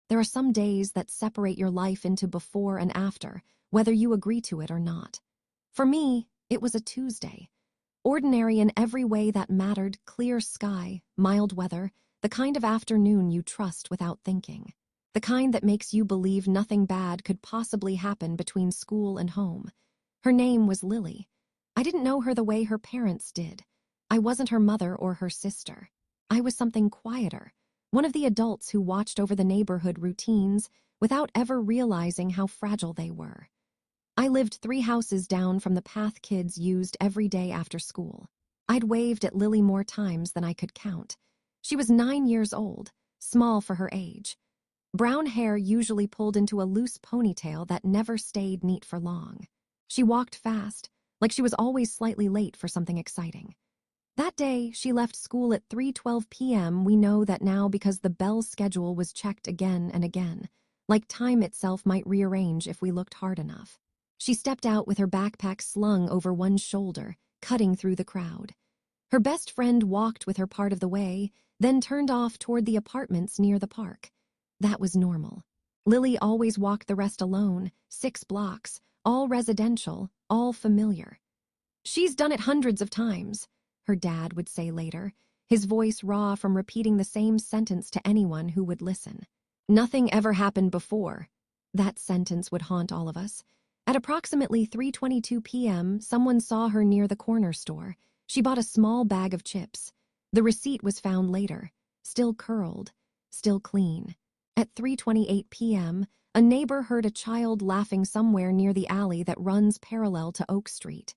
There are some days that separate your life into before and after, whether you agree to it or not. For me, it was a Tuesday. Ordinary in every way that mattered, clear sky, mild weather, the kind of afternoon you trust without thinking. The kind that makes you believe nothing bad could possibly happen between school and home. Her name was Lily. I didn't know her the way her parents did. I wasn't her mother or her sister. I was something quieter, one of the adults who watched over the neighborhood routines without ever realizing how fragile they were. I lived 3 houses down from the path kids used every day after school. I'd waved at Lily more times than I could count. She was 9 years old, small for her age. Brown hair usually pulled into a loose ponytail that never stayed neat for long. She walked fast, like she was always slightly late for something exciting. That day, she left school at 3:12 p.m. We know that now because the bell schedule was checked again and again, like time itself might rearrange if we looked hard enough. She stepped out with her backpack slung over one shoulder, cutting through the crowd. Her best friend walked with her part of the way, then turned off toward the apartments near the park. That was normal. Lily always walked the rest alone, 6 blocks, all residential, all familiar. "She's done it hundreds of times," her dad would say later, his voice raw from repeating the same sentence to anyone who would listen. "Nothing ever happened before." That sentence would haunt all of us. At approximately 3:22 p.m., someone saw her near the corner store. She bought a small bag of chips. The receipt was found later, still curled, still clean. At 3:28 p.m., a neighbor heard a child laughing somewhere near the alley that runs parallel to Oak Street.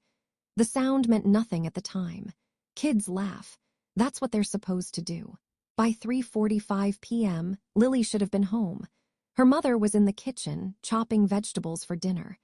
The sound meant nothing at the time. Kids laugh. That's what they're supposed to do. By 3:45 p.m., Lily should have been home. Her mother was in the kitchen, chopping vegetables for dinner.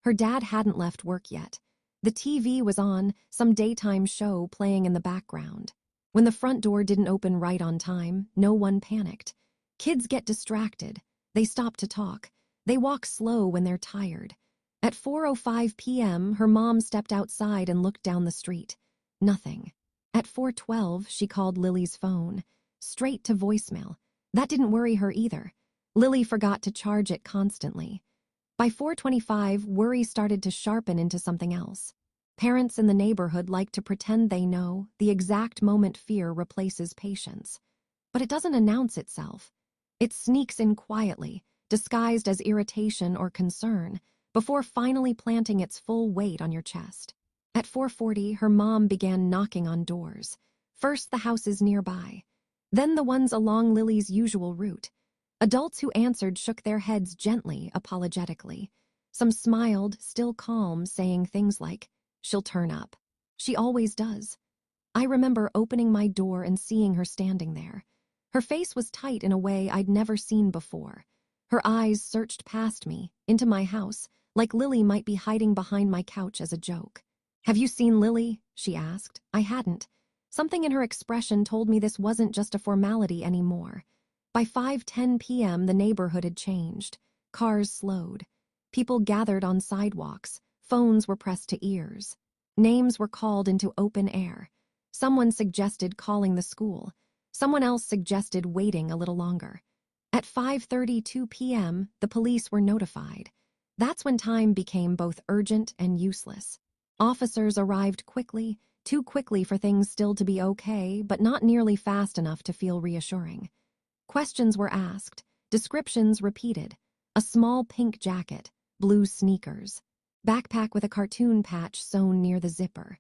Her dad hadn't left work yet. The TV was on, some daytime show playing in the background. When the front door didn't open right on time, no one panicked. Kids get distracted. They stop to talk. They walk slow when they're tired. At 4:05 p.m., her mom stepped outside and looked down the street. Nothing. At 4:12, she called Lily's phone. Straight to voicemail. That didn't worry her either. Lily forgot to charge it constantly. By 4:25, worry started to sharpen into something else. Parents in the neighborhood like to pretend they know the exact moment fear replaces patience. But it doesn't announce itself. It sneaks in quietly, disguised as irritation or concern, before finally planting its full weight on your chest. At 4:40, her mom began knocking on doors. First the houses nearby, then the ones along Lily's usual route. Adults who answered shook their heads gently, apologetically. Some smiled, still calm, saying things like, "She'll turn up. She always does." I remember opening my door and seeing her standing there. Her face was tight in a way I'd never seen before. Her eyes searched past me, into my house, like Lily might be hiding behind my couch as a joke. "Have you seen Lily?" she asked. I hadn't. Something in her expression told me this wasn't just a formality anymore. By 5:10 p.m., the neighborhood had changed. Cars slowed. People gathered on sidewalks. Phones were pressed to ears. Names were called into open air. Someone suggested calling the school. Someone else suggested waiting a little longer. At 5:32 p.m., the police were notified. That's when time became both urgent and useless. Officers arrived quickly, too quickly for things still to be okay, but not nearly fast enough to feel reassuring. Questions were asked, descriptions repeated. A small pink jacket, blue sneakers, backpack with a cartoon patch sewn near the zipper.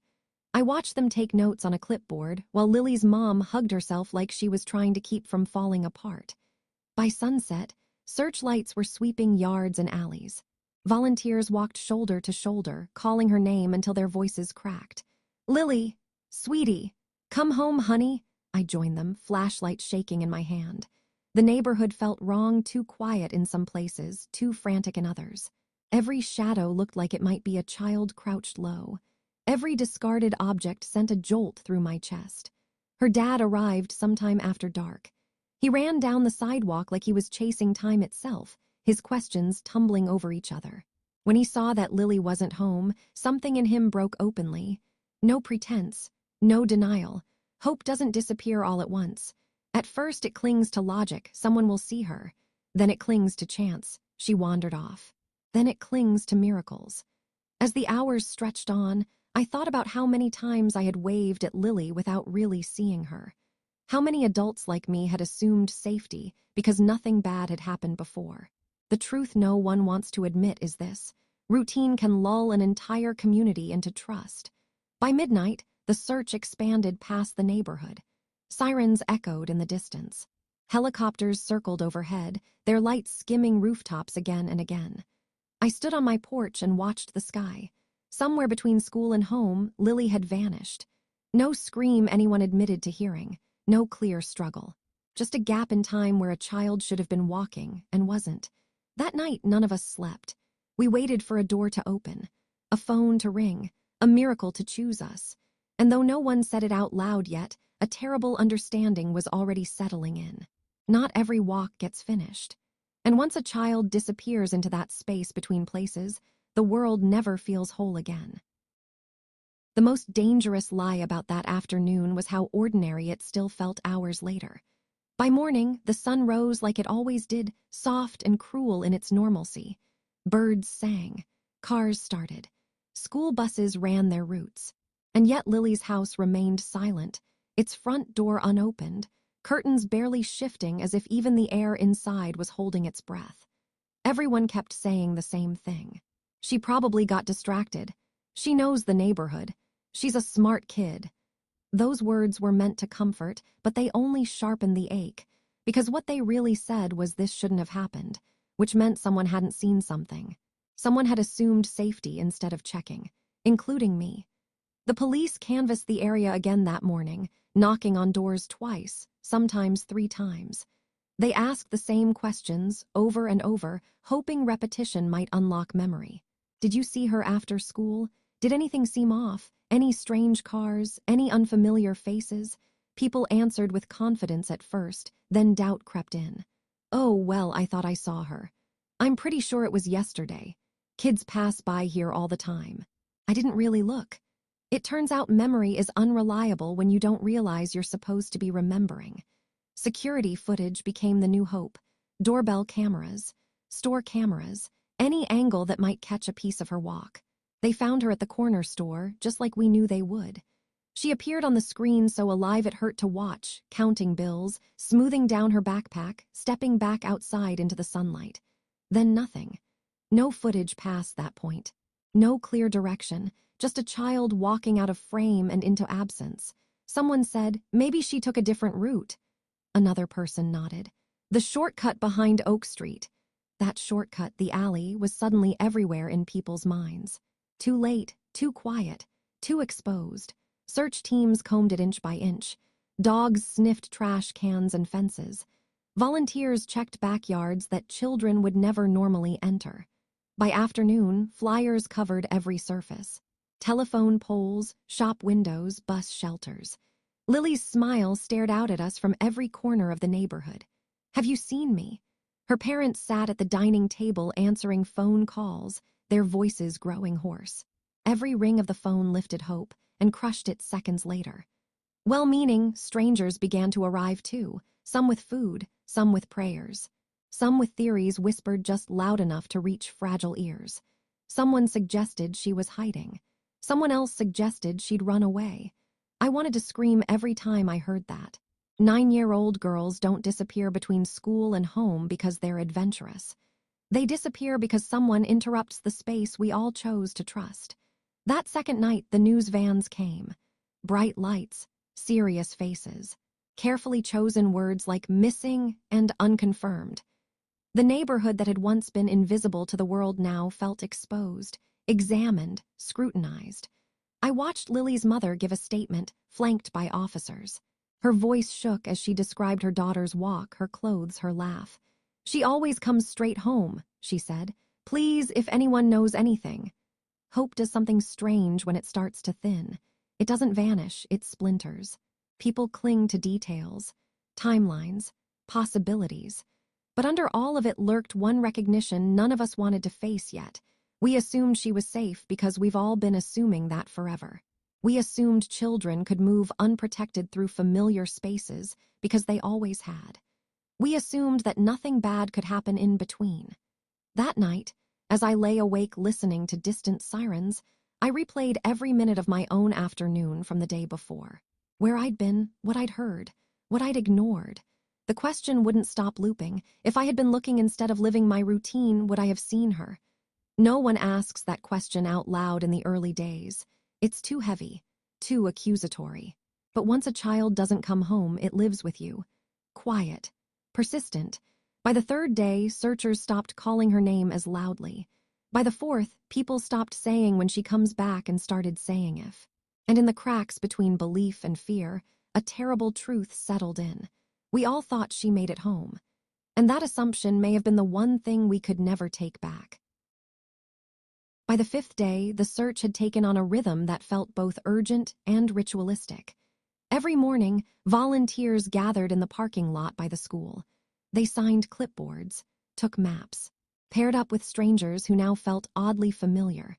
I watched them take notes on a clipboard while Lily's mom hugged herself like she was trying to keep from falling apart. By sunset, searchlights were sweeping yards and alleys. Volunteers walked shoulder to shoulder, calling her name until their voices cracked. "Lily, sweetie, come home, honey." I joined them, flashlight shaking in my hand. The neighborhood felt wrong, too quiet in some places, too frantic in others. Every shadow looked like it might be a child crouched low. Every discarded object sent a jolt through my chest. Her dad arrived sometime after dark. He ran down the sidewalk like he was chasing time itself, his questions tumbling over each other. When he saw that Lily wasn't home, something in him broke openly. No pretense, no denial. Hope doesn't disappear all at once. At first it clings to logic, someone will see her. Then it clings to chance, she wandered off. Then it clings to miracles. As the hours stretched on, I thought about how many times I had waved at Lily without really seeing her. How many adults like me had assumed safety because nothing bad had happened before. The truth no one wants to admit is this: routine can lull an entire community into trust. By midnight, the search expanded past the neighborhood. Sirens echoed in the distance. Helicopters circled overhead, their lights skimming rooftops again and again. I stood on my porch and watched the sky. Somewhere between school and home, Lily had vanished. No scream anyone admitted to hearing, no clear struggle. Just a gap in time where a child should have been walking and wasn't. That night, none of us slept. We waited for a door to open, a phone to ring, a miracle to choose us. And though no one said it out loud yet, a terrible understanding was already settling in. Not every walk gets finished. And once a child disappears into that space between places, the world never feels whole again. The most dangerous lie about that afternoon was how ordinary it still felt hours later. By morning, the sun rose like it always did, soft and cruel in its normalcy. Birds sang. Cars started. School buses ran their routes. And yet Lily's house remained silent, its front door unopened, curtains barely shifting as if even the air inside was holding its breath. Everyone kept saying the same thing. She probably got distracted. She knows the neighborhood. She's a smart kid. Those words were meant to comfort, but they only sharpened the ache, because what they really said was this shouldn't have happened, which meant someone hadn't seen something. Someone had assumed safety instead of checking, including me. The police canvassed the area again that morning, knocking on doors twice, sometimes 3 times. They asked the same questions over and over, hoping repetition might unlock memory. Did you see her after school? Did anything seem off? Any strange cars? Any unfamiliar faces? People answered with confidence at first, then doubt crept in. Oh, well, I thought I saw her. I'm pretty sure it was yesterday. Kids pass by here all the time. I didn't really look. It turns out memory is unreliable when you don't realize you're supposed to be remembering. Security footage became the new hope. Doorbell cameras, store cameras, any angle that might catch a piece of her walk. They found her at the corner store, just like we knew they would. She appeared on the screen so alive it hurt to watch, counting bills, smoothing down her backpack, stepping back outside into the sunlight. Then nothing. No footage past that point. No clear direction, just a child walking out of frame and into absence. Someone said, maybe she took a different route. Another person nodded. The shortcut behind Oak Street. That shortcut, the alley, was suddenly everywhere in people's minds. Too late, too quiet, too exposed. Search teams combed it inch by inch. Dogs sniffed trash cans and fences. Volunteers checked backyards that children would never normally enter. By afternoon, flyers covered every surface. Telephone poles, shop windows, bus shelters. Lily's smile stared out at us from every corner of the neighborhood. Have you seen me? Her parents sat at the dining table answering phone calls, their voices growing hoarse. Every ring of the phone lifted hope and crushed it seconds later. Well-meaning strangers began to arrive too, some with food, some with prayers. Some with theories whispered just loud enough to reach fragile ears. Someone suggested she was hiding. Someone else suggested she'd run away. I wanted to scream every time I heard that. 9-year-old girls don't disappear between school and home because they're adventurous. They disappear because someone interrupts the space we all chose to trust. That second night, the news vans came. Bright lights, serious faces, carefully chosen words like missing and unconfirmed. The neighborhood that had once been invisible to the world now felt exposed, examined, scrutinized. I watched Lily's mother give a statement, flanked by officers. Her voice shook as she described her daughter's walk, her clothes, her laugh. She always comes straight home, she said. Please, if anyone knows anything. Hope does something strange when it starts to thin. It doesn't vanish, it splinters. People cling to details, timelines, possibilities. But under all of it lurked one recognition none of us wanted to face yet. We assumed she was safe because we've all been assuming that forever. We assumed children could move unprotected through familiar spaces because they always had. We assumed that nothing bad could happen in between. That night, as I lay awake listening to distant sirens, I replayed every minute of my own afternoon from the day before. Where I'd been, what I'd heard, what I'd ignored. The question wouldn't stop looping. If I had been looking instead of living my routine, would I have seen her? No one asks that question out loud in the early days. It's too heavy, too accusatory. But once a child doesn't come home, it lives with you. Quiet, persistent. By the third day, searchers stopped calling her name as loudly. By the fourth, people stopped saying when she comes back and started saying if. And in the cracks between belief and fear, a terrible truth settled in. We all thought she made it home. And that assumption may have been the one thing we could never take back. By the fifth day, the search had taken on a rhythm that felt both urgent and ritualistic. Every morning, volunteers gathered in the parking lot by the school. They signed clipboards, took maps, paired up with strangers who now felt oddly familiar.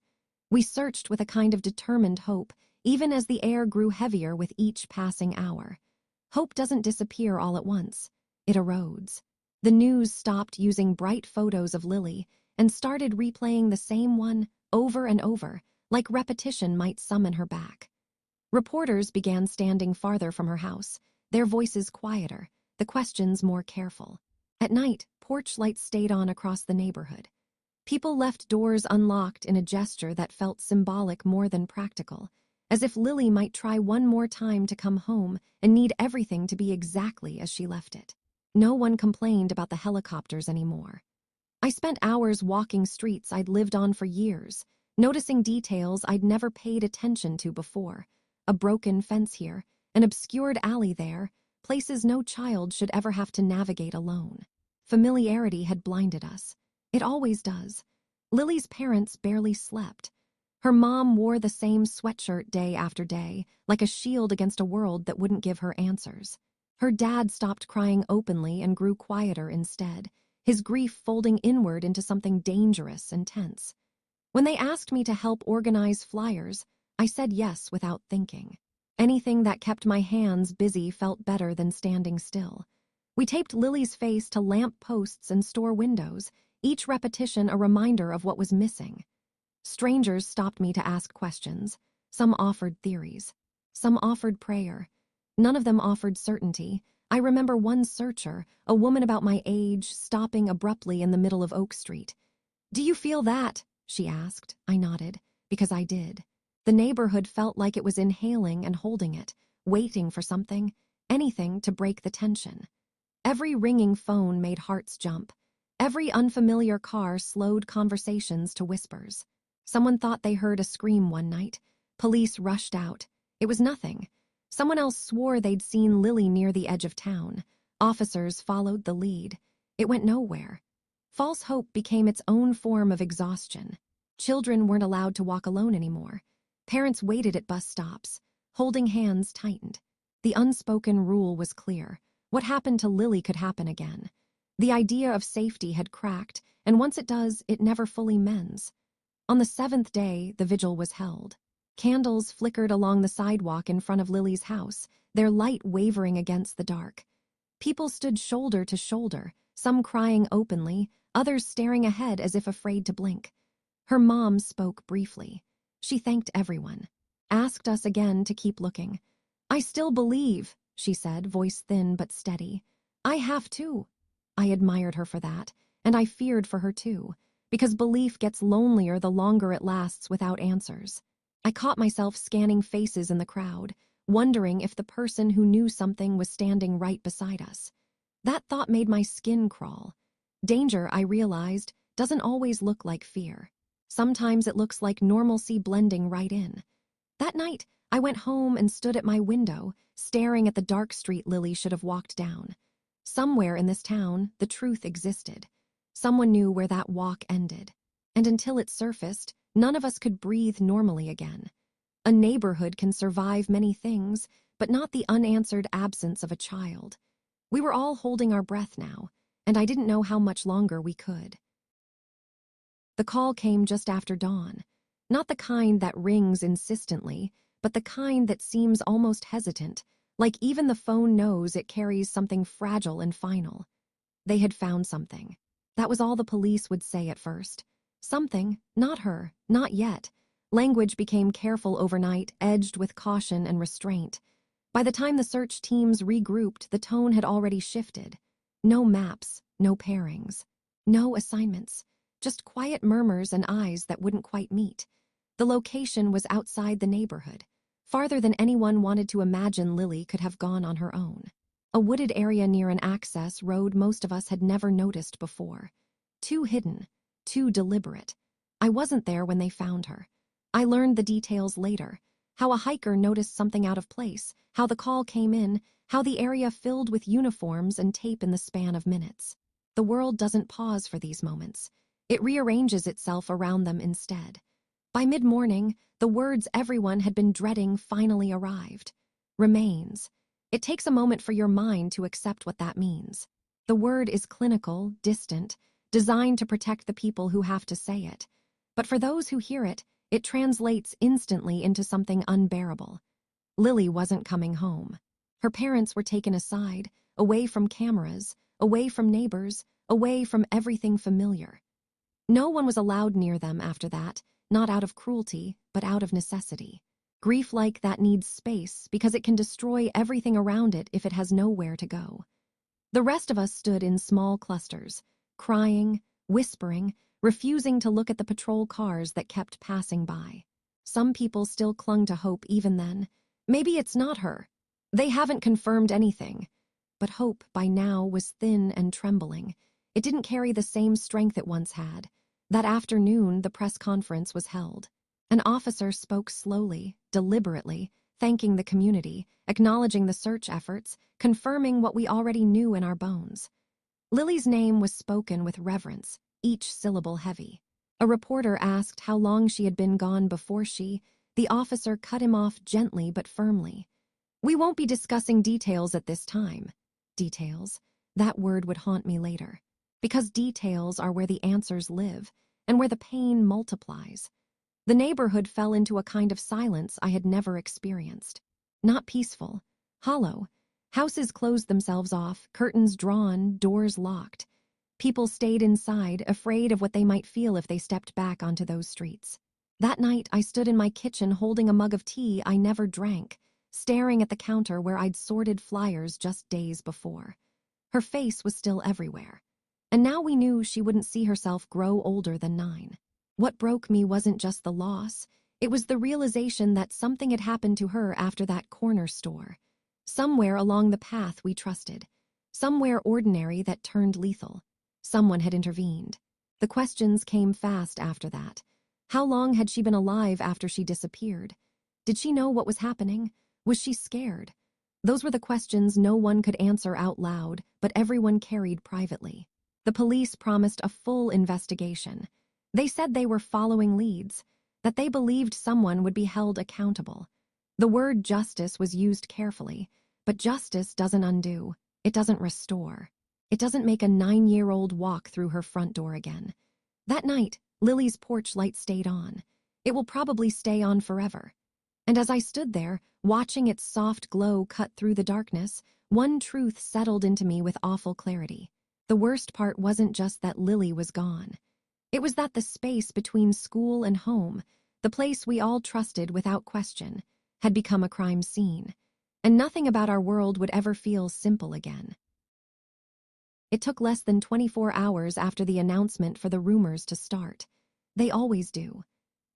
We searched with a kind of determined hope, even as the air grew heavier with each passing hour. Hope doesn't disappear all at once. It erodes. The news stopped using bright photos of Lily and started replaying the same one over and over, like repetition might summon her back. Reporters began standing farther from her house, their voices quieter, the questions more careful. At night, porch lights stayed on across the neighborhood. People left doors unlocked in a gesture that felt symbolic more than practical, as if Lily might try one more time to come home and need everything to be exactly as she left it. No one complained about the helicopters anymore. I spent hours walking streets I'd lived on for years, noticing details I'd never paid attention to before. A broken fence here, an obscured alley there, places no child should ever have to navigate alone. Familiarity had blinded us. It always does. Lily's parents barely slept. Her mom wore the same sweatshirt day after day, like a shield against a world that wouldn't give her answers. Her dad stopped crying openly and grew quieter instead, his grief folding inward into something dangerous and tense. When they asked me to help organize flyers, I said yes without thinking. Anything that kept my hands busy felt better than standing still. We taped Lily's face to lamp posts and store windows, each repetition a reminder of what was missing. Strangers stopped me to ask questions. Some offered theories. Some offered prayer. None of them offered certainty. I remember one searcher, a woman about my age, stopping abruptly in the middle of Oak Street. "Do you feel that?" she asked. I nodded, because I did. The neighborhood felt like it was inhaling and holding it, waiting for something, anything to break the tension. Every ringing phone made hearts jump. Every unfamiliar car slowed conversations to whispers. Someone thought they heard a scream one night. Police rushed out. It was nothing. Someone else swore they'd seen Lily near the edge of town. Officers followed the lead. It went nowhere. False hope became its own form of exhaustion. Children weren't allowed to walk alone anymore. Parents waited at bus stops. Holding hands tightened. The unspoken rule was clear. What happened to Lily could happen again. The idea of safety had cracked, and once it does, it never fully mends. On the seventh day, the vigil was held. Candles flickered along the sidewalk in front of Lily's house, their light wavering against the dark. People stood shoulder to shoulder, some crying openly, others staring ahead as if afraid to blink. Her mom spoke briefly. She thanked everyone, asked us again to keep looking. "I still believe," she said, voice thin but steady. "I have too." I admired her for that, and I feared for her too, because belief gets lonelier the longer it lasts without answers. I caught myself scanning faces in the crowd, wondering if the person who knew something was standing right beside us. That thought made my skin crawl. Danger, I realized, doesn't always look like fear. Sometimes it looks like normalcy blending right in. That night, I went home and stood at my window, staring at the dark street Lily should have walked down. Somewhere in this town, the truth existed. Someone knew where that walk ended. And until it surfaced, none of us could breathe normally again. A neighborhood can survive many things, but not the unanswered absence of a child. We were all holding our breath now, and I didn't know how much longer we could. The call came just after dawn. Not the kind that rings insistently, but the kind that seems almost hesitant, like even the phone knows it carries something fragile and final. They had found something. That was all the police would say at first. Something, not her, not yet. Language became careful overnight, edged with caution and restraint. By the time the search teams regrouped, the tone had already shifted. No maps, no pairings, no assignments, just quiet murmurs and eyes that wouldn't quite meet. The location was outside the neighborhood, farther than anyone wanted to imagine Lily could have gone on her own. A wooded area near an access road most of us had never noticed before. Too hidden, too deliberate. I wasn't there when they found her. I learned the details later. How a hiker noticed something out of place, how the call came in, how the area filled with uniforms and tape in the span of minutes. The world doesn't pause for these moments. It rearranges itself around them instead. By mid-morning, the words everyone had been dreading finally arrived. Remains. It takes a moment for your mind to accept what that means. The word is clinical, distant, designed to protect the people who have to say it. But for those who hear it, it translates instantly into something unbearable. Lily wasn't coming home. Her parents were taken aside, away from cameras, away from neighbors, away from everything familiar. No one was allowed near them after that, not out of cruelty, but out of necessity. Grief like that needs space because it can destroy everything around it if it has nowhere to go. The rest of us stood in small clusters, crying, whispering, refusing to look at the patrol cars that kept passing by. Some people still clung to hope even then. Maybe it's not her. They haven't confirmed anything. But hope by now was thin and trembling. It didn't carry the same strength it once had. That afternoon, the press conference was held. An officer spoke slowly, deliberately, thanking the community, acknowledging the search efforts, confirming what we already knew in our bones. Lily's name was spoken with reverence, each syllable heavy. A reporter asked how long she had been gone before the officer cut him off gently but firmly. We won't be discussing details at this time. Details? That word would haunt me later. Because details are where the answers live, and where the pain multiplies. The neighborhood fell into a kind of silence I had never experienced. Not peaceful, hollow. Houses closed themselves off, curtains drawn, doors locked. People stayed inside, afraid of what they might feel if they stepped back onto those streets. That night, I stood in my kitchen holding a mug of tea I never drank, staring at the counter where I'd sorted flyers just days before. Her face was still everywhere. And now we knew she wouldn't see herself grow older than 9. What broke me wasn't just the loss, it was the realization that something had happened to her after that corner store. Somewhere along the path we trusted. Somewhere ordinary that turned lethal. Someone had intervened. The questions came fast after that. How long had she been alive after she disappeared? Did she know what was happening? Was she scared? Those were the questions no one could answer out loud, but everyone carried privately. The police promised a full investigation. They said they were following leads, that they believed someone would be held accountable. The word justice was used carefully, but justice doesn't undo. It doesn't restore. It doesn't make a 9-year-old walk through her front door again. That night, Lily's porch light stayed on. It will probably stay on forever. And as I stood there, watching its soft glow cut through the darkness, one truth settled into me with awful clarity. The worst part wasn't just that Lily was gone. It was that the space between school and home, the place we all trusted without question, had become a crime scene. And nothing about our world would ever feel simple again. It took less than 24 hours after the announcement for the rumors to start. They always do.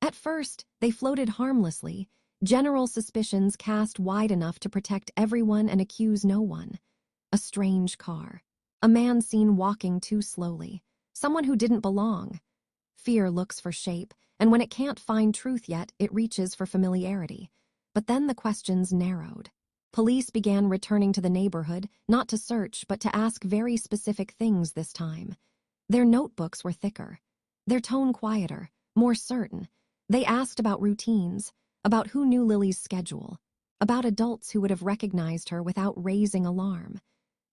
At first, they floated harmlessly, general suspicions cast wide enough to protect everyone and accuse no one. A strange car. A man seen walking too slowly. Someone who didn't belong. Fear looks for shape, and when it can't find truth yet, it reaches for familiarity. But then the questions narrowed. Police began returning to the neighborhood, not to search, but to ask very specific things this time. Their notebooks were thicker. Their tone quieter, more certain. They asked about routines, about who knew Lily's schedule, about adults who would have recognized her without raising alarm.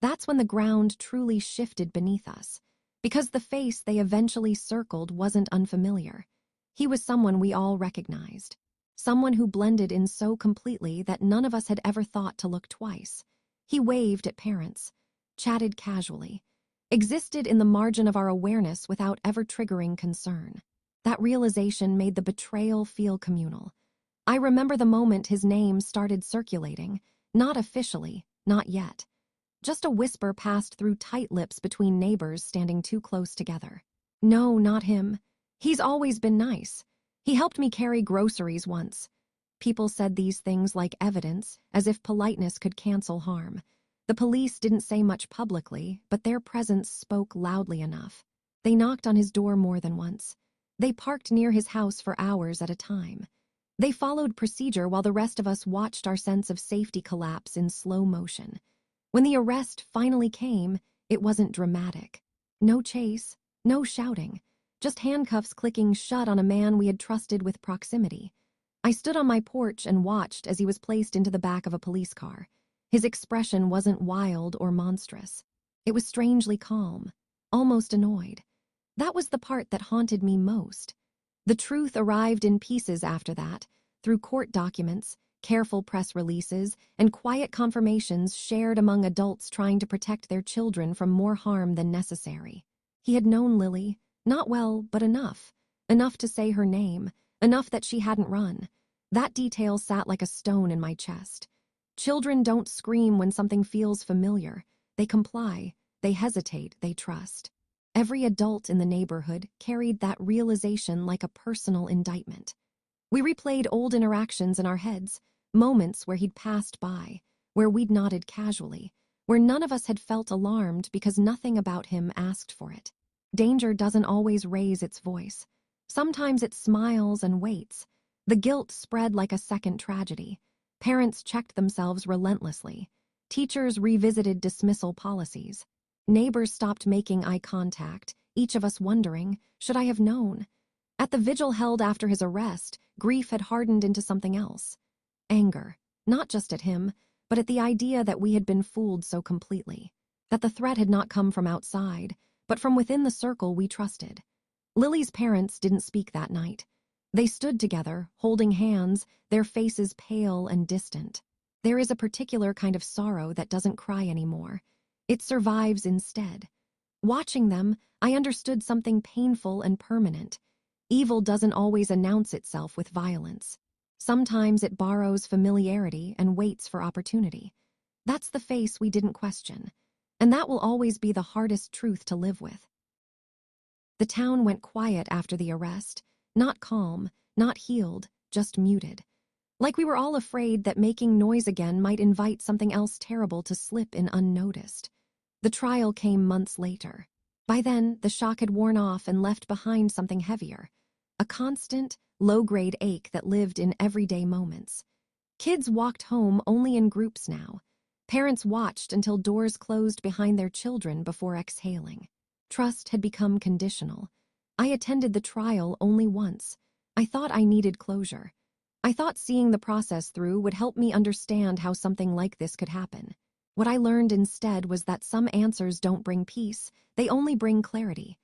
That's when the ground truly shifted beneath us, because the face they eventually circled wasn't unfamiliar. He was someone we all recognized. Someone who blended in so completely that none of us had ever thought to look twice. He waved at parents, chatted casually. existed in the margin of our awareness without ever triggering concern. That realization made the betrayal feel communal. I remember the moment his name started circulating, not officially, not yet. Just a whisper passed through tight lips between neighbors standing too close together. No, not him. He's always been nice. He helped me carry groceries once. People said these things like evidence, as if politeness could cancel harm. The police didn't say much publicly, but their presence spoke loudly enough. They knocked on his door more than once. They parked near his house for hours at a time. They followed procedure while the rest of us watched our sense of safety collapse in slow motion. When the arrest finally came, it wasn't dramatic. No chase, no shouting, just handcuffs clicking shut on a man we had trusted with proximity. I stood on my porch and watched as he was placed into the back of a police car. His expression wasn't wild or monstrous. It was strangely calm, almost annoyed. That was the part that haunted me most. The truth arrived in pieces after that, through court documents, careful press releases, and quiet confirmations shared among adults trying to protect their children from more harm than necessary. He had known Lily, not well, but enough. Enough to say her name, enough that she hadn't run. That detail sat like a stone in my chest. Children don't scream when something feels familiar. They comply, they hesitate, they trust. Every adult in the neighborhood carried that realization like a personal indictment. We replayed old interactions in our heads, moments where he'd passed by, where we'd nodded casually, where none of us had felt alarmed because nothing about him asked for it. Danger doesn't always raise its voice. Sometimes it smiles and waits. The guilt spread like a second tragedy. Parents checked themselves relentlessly. Teachers revisited dismissal policies. Neighbors stopped making eye contact, each of us wondering, should I have known? At the vigil held after his arrest, grief had hardened into something else. Anger, not just at him, but at the idea that we had been fooled so completely. That the threat had not come from outside, but from within the circle we trusted. Lily's parents didn't speak that night. They stood together, holding hands, their faces pale and distant. There is a particular kind of sorrow that doesn't cry anymore. It survives instead. Watching them, I understood something painful and permanent. Evil doesn't always announce itself with violence. Sometimes it borrows familiarity and waits for opportunity. That's the face we didn't question. And that will always be the hardest truth to live with. The town went quiet after the arrest, not calm, not healed, just muted. Like we were all afraid that making noise again might invite something else terrible to slip in unnoticed. The trial came months later. By then, the shock had worn off and left behind something heavier. A constant, low-grade ache that lived in everyday moments. Kids walked home only in groups now. Parents watched until doors closed behind their children before exhaling. Trust had become conditional. I attended the trial only once. I thought I needed closure. I thought seeing the process through would help me understand how something like this could happen. What I learned instead was that some answers don't bring peace, they only bring clarity.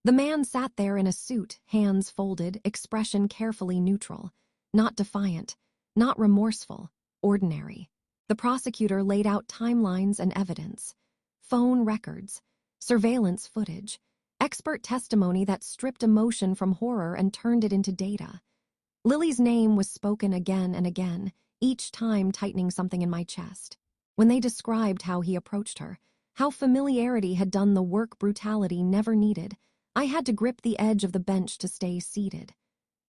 The man sat there in a suit, hands folded, expression carefully neutral. Not defiant, not remorseful, ordinary. The prosecutor laid out timelines and evidence. Phone records, surveillance footage, expert testimony that stripped emotion from horror and turned it into data. Lily's name was spoken again and again, each time tightening something in my chest. When they described how he approached her, how familiarity had done the work brutality never needed, I had to grip the edge of the bench to stay seated.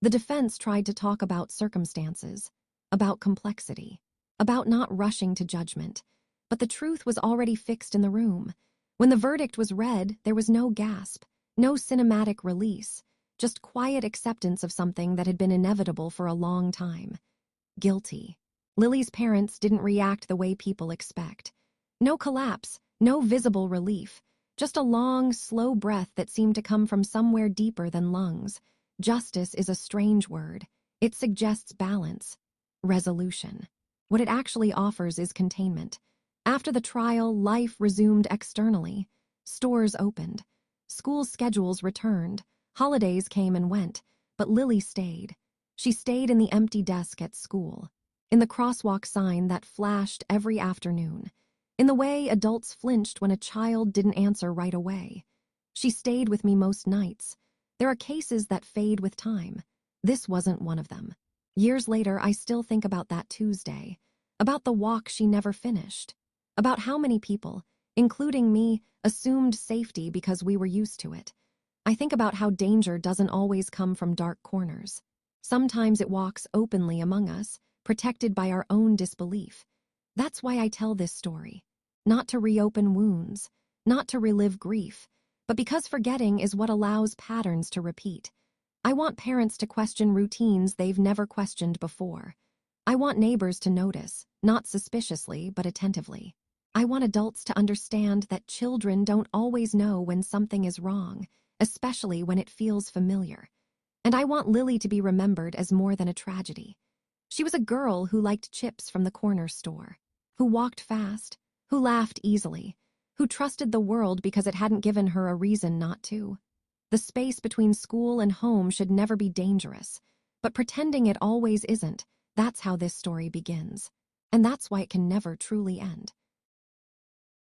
The defense tried to talk about circumstances, about complexity, about not rushing to judgment, but the truth was already fixed in the room. When the verdict was read, there was no gasp, no cinematic release, just quiet acceptance of something that had been inevitable for a long time. Guilty. Lily's parents didn't react the way people expect. No collapse, no visible relief, just a long, slow breath that seemed to come from somewhere deeper than lungs. Justice is a strange word. It suggests balance, resolution. What it actually offers is containment. After the trial, life resumed externally. Stores opened. School schedules returned. Holidays came and went, but Lily stayed. She stayed in the empty desk at school, in the crosswalk sign that flashed every afternoon. in the way adults flinched when a child didn't answer right away. She stayed with me most nights. There are cases that fade with time. This wasn't one of them. Years later, I still think about that Tuesday, about the walk she never finished, about how many people, including me, assumed safety because we were used to it. I think about how danger doesn't always come from dark corners. Sometimes it walks openly among us, protected by our own disbelief. That's why I tell this story. Not to reopen wounds, not to relive grief, but because forgetting is what allows patterns to repeat. I want parents to question routines they've never questioned before. I want neighbors to notice, not suspiciously, but attentively. I want adults to understand that children don't always know when something is wrong, especially when it feels familiar. And I want Lily to be remembered as more than a tragedy. She was a girl who liked chips from the corner store, who walked fast, who laughed easily, who trusted the world because it hadn't given her a reason not to. The space between school and home should never be dangerous, but pretending it always isn't, that's how this story begins. And that's why it can never truly end.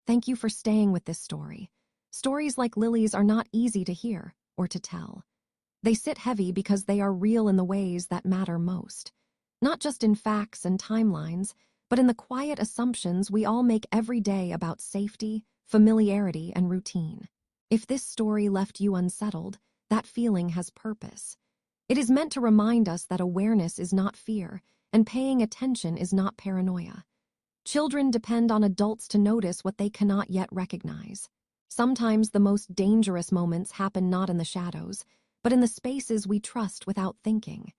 Thank you for staying with this story. Stories like Lily's are not easy to hear or to tell. They sit heavy because they are real in the ways that matter most. Not just in facts and timelines, but in the quiet assumptions we all make every day about safety, familiarity, and routine. If this story left you unsettled, that feeling has purpose. It is meant to remind us that awareness is not fear, and paying attention is not paranoia. Children depend on adults to notice what they cannot yet recognize. Sometimes the most dangerous moments happen not in the shadows, but in the spaces we trust without thinking.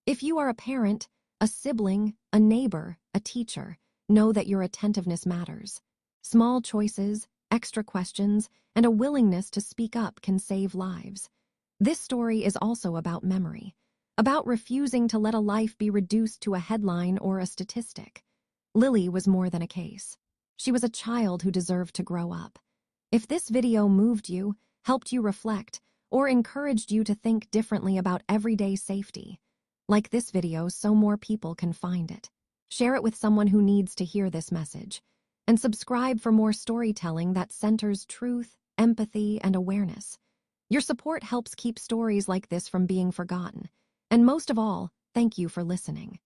If you are a parent, a sibling, a neighbor, a teacher, know that your attentiveness matters. Small choices, extra questions, and a willingness to speak up can save lives. This story is also about memory, about refusing to let a life be reduced to a headline or a statistic. Lily was more than a case. She was a child who deserved to grow up. If this video moved you, helped you reflect, or encouraged you to think differently about everyday safety, like this video so more people can find it. Share it with someone who needs to hear this message. And subscribe for more storytelling that centers truth, empathy, and awareness. Your support helps keep stories like this from being forgotten. And most of all, thank you for listening.